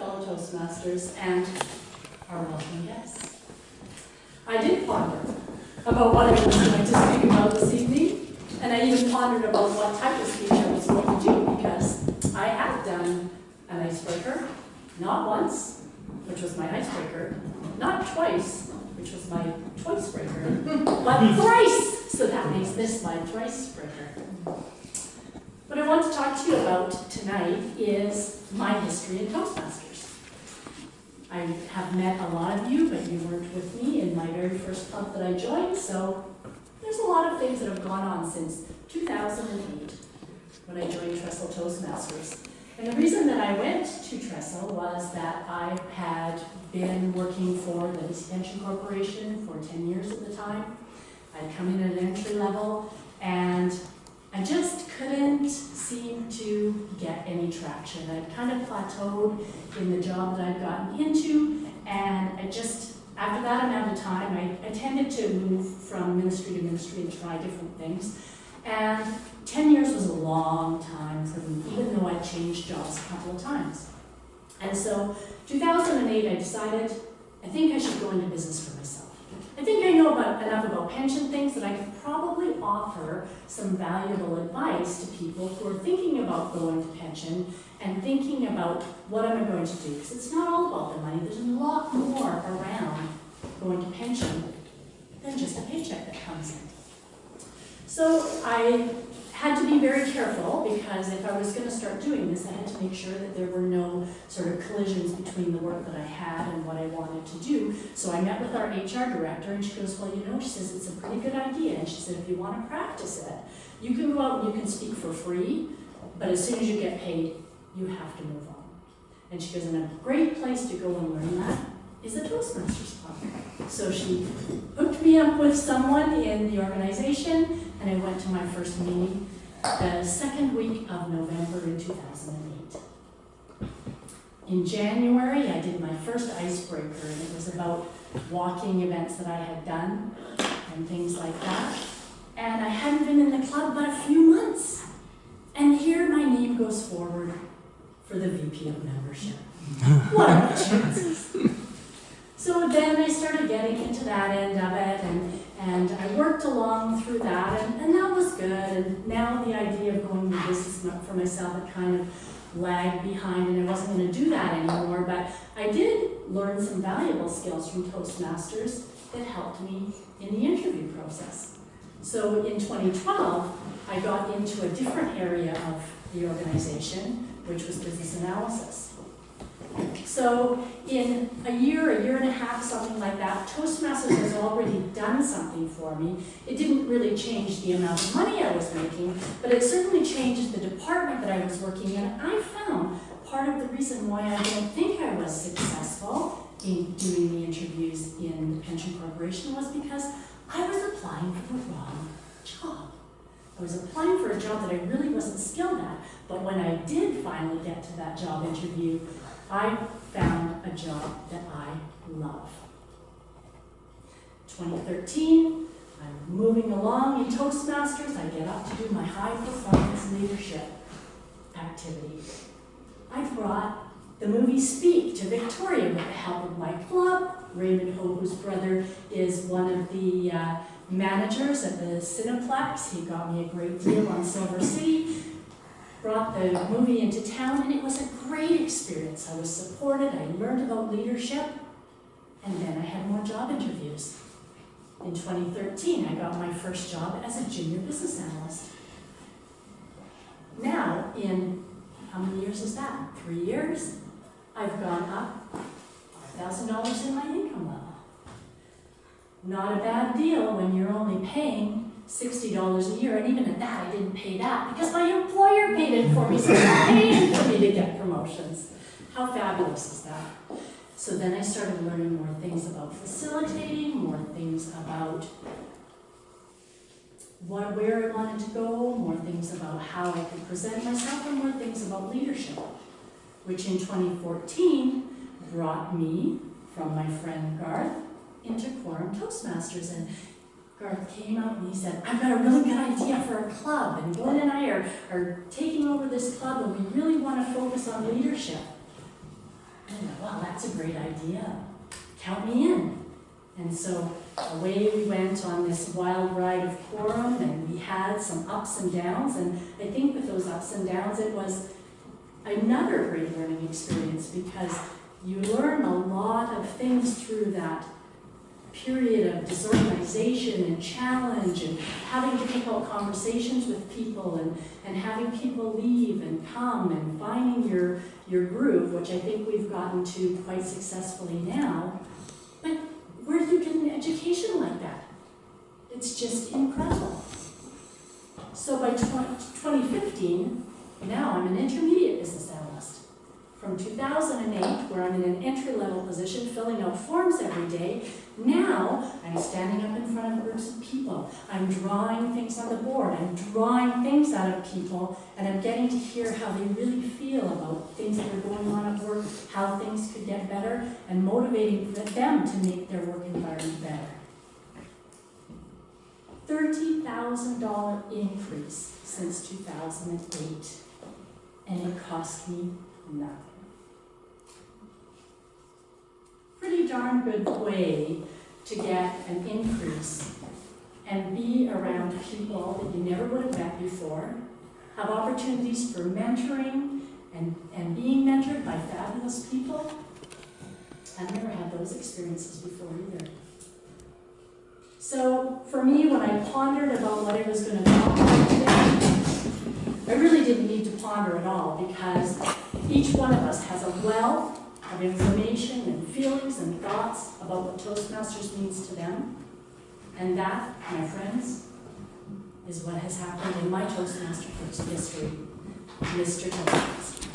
fellow Toastmasters and our welcome guests. I did ponder about what I was going to speak about this evening, and I even pondered about what type of speech I was going to do, because I have done an icebreaker, not once, which was my icebreaker, not twice, which was my twice-breaker, but thrice, so that makes this my thrice-breaker. What I want to talk to you about tonight is my history in Toastmasters. I have met a lot of you, but you weren't with me in my very first club that I joined, so there's a lot of things that have gone on since 2008 when I joined Trestle Toastmasters. And the reason that I went to Trestle was that I had been working for the BC Pension Corporation for 10 years at the time. I'd come in at an entry level, and I just couldn't seem to get any traction. I'd kind of plateaued in the job that I'd gotten into, and I just, after that amount of time, I tended to move from ministry to ministry and try different things. And 10 years was a long time for me, even though I changed jobs a couple of times. And so, 2008, I decided, I think I should go into business for myself. I think I know enough about pension things that I could probably offer some valuable advice to people who are thinking about going to pension and thinking about what am I going to do. Because it's not all about the money. There's a lot more around going to pension than just a paycheck that comes in. So I had to be very careful, because if I was going to start doing this, I had to make sure that there were no sort of collisions between the work that I had and what I wanted to do. So I met with our HR director, and she goes, well, you know, she says, it's a pretty good idea. And she said, if you want to practice it, you can go out and you can speak for free, but as soon as you get paid, you have to move on. And she goes, and a great place to go and learn that is a Toastmasters club. So she hooked me up with someone in the organization, and I went to my first meeting the second week of November in 2008. In January, I did my first icebreaker, and it was about walking events that I had done and things like that. And I hadn't been in the club but a few months. And here my name goes forward for the VP of membership. What are the chances? So then I started getting into that end of it, and I worked along through that, and that was good. And now the idea of going to business for myself had kind of lagged behind, and I wasn't going to do that anymore. But I did learn some valuable skills from Toastmasters that helped me in the interview process. So in 2012, I got into a different area of the organization, which was business analysis. So in a year and a half, something like that, Toastmasters has already done something for me. It didn't really change the amount of money I was making, but it certainly changed the department that I was working in. I found part of the reason why I don't think I was successful in doing the interviews in the Pension Corporation was because I was applying for the wrong job. I was applying for a job that I really wasn't skilled at, but when I did finally get to that job interview, I found a job that I love. 2013, I'm moving along in Toastmasters. I get up to do my high performance leadership activity. I brought the movie Speak to Victoria with the help of my club. Raymond Ho, whose brother is one of the managers at the Cineplex. He got me a great deal on Silver City. Brought the movie into town, and it was a great experience. I was supported, I learned about leadership, and then I had more job interviews. In 2013, I got my first job as a junior business analyst. Now, in how many years is that? 3 years, I've gone up $5,000 in my income level. Not a bad deal when you're only paying $60 a year, and even at that, I didn't pay that because my employer paid it for me, so they're paying for me to get promotions. How fabulous is that? So then I started learning more things about facilitating, more things about where I wanted to go, more things about how I could present myself, and more things about leadership, which in 2014 brought me, from my friend Garth, into Quorum Toastmasters. And Garth came out and he said, I've got a really good idea for a club, and Glenn and I are taking over this club, and we really want to focus on leadership. And that's a great idea. Count me in. And so away we went on this wild ride of Quorum, and we had some ups and downs, and I think with those ups and downs it was another great learning experience, because you learn a lot of things through that period of disorganization and challenge and having difficult conversations with people and having people leave and come and finding your groove, which I think we've gotten to quite successfully now. But where do you get an education like that? It's just incredible. So by 2015, now I'm an intermediate business analyst. From 2008, where I'm in an entry-level position, filling out forms every day, now I'm standing up in front of groups of people. I'm drawing things on the board. I'm drawing things out of people, and I'm getting to hear how they really feel about things that are going on at work, how things could get better, and motivating them to make their work environment better. $30,000 increase since 2008, and it cost me nothing. Pretty darn good way to get an increase and be around people that you never would have met before, have opportunities for mentoring and being mentored by fabulous people. I've never had those experiences before either. So for me, when I pondered about what I was going to talk about today, I really didn't need to ponder at all, because each one of us has a wealth of information and feelings and thoughts about what Toastmasters means to them. And that, my friends, is what has happened in my Toastmaster history, Mr. Toastmaster.